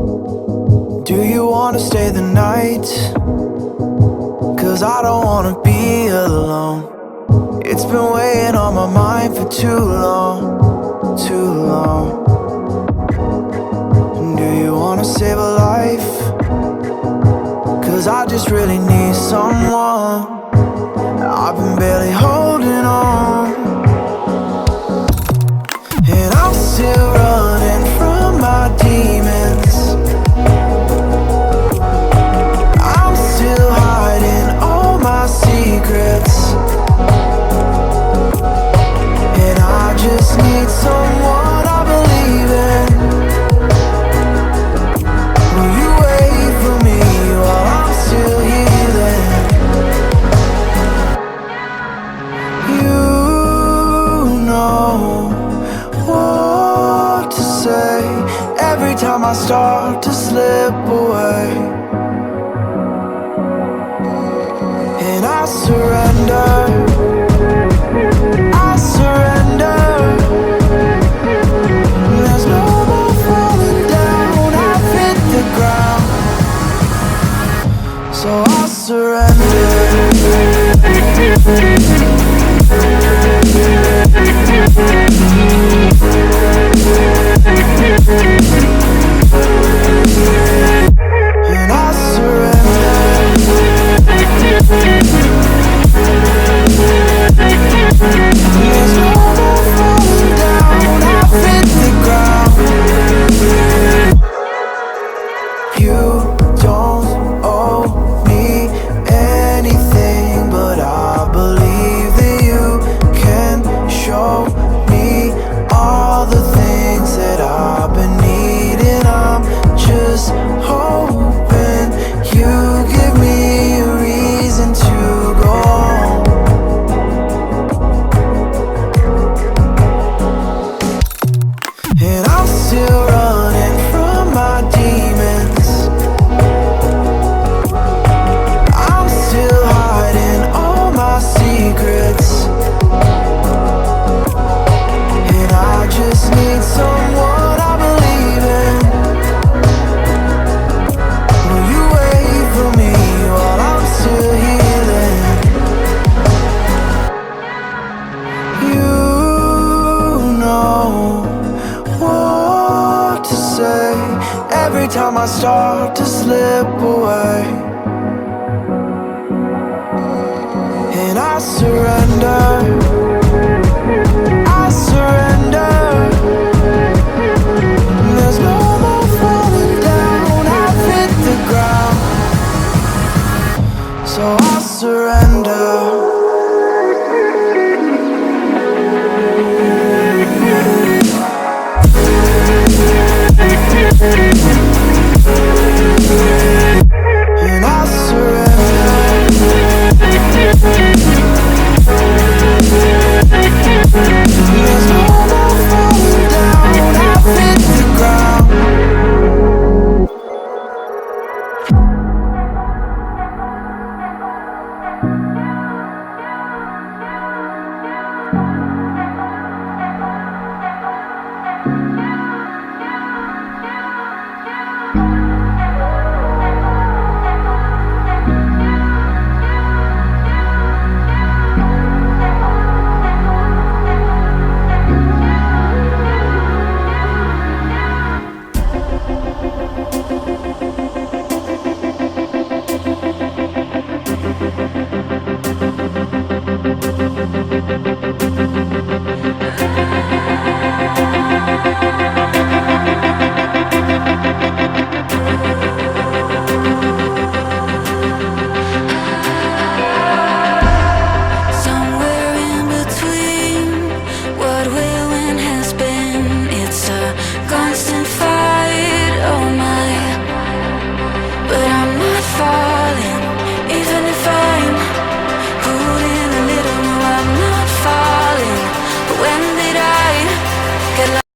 Do you wanna stay the night? 'Cause I don't wanna be alone. It's been weighing on my mind for too long, too long. Do you wanna save a life? 'Cause I just really need someone. I've been barely holding on, and I'm still running from my demons. I'm still hiding all my secrets, and I just need someone I believe in. Will you wait for me while I'm still healing? You know what to say every time I start to slip away, and I surrender, I surrender. There's no more falling down, I've hit the ground, so I surrender. And I surrender. There's no more falling down, I've hit the ground. You don't owe me anything, but I believe that you can show me all the things that I've been needing. I'm just hoping you give me a reason to go on. And I'm still running from my demons. I'm still hiding all my secrets, and I just need someone I believe in. Will you wait for me while I'm still healing? You know what to say every time I start to slip away, and I surrender.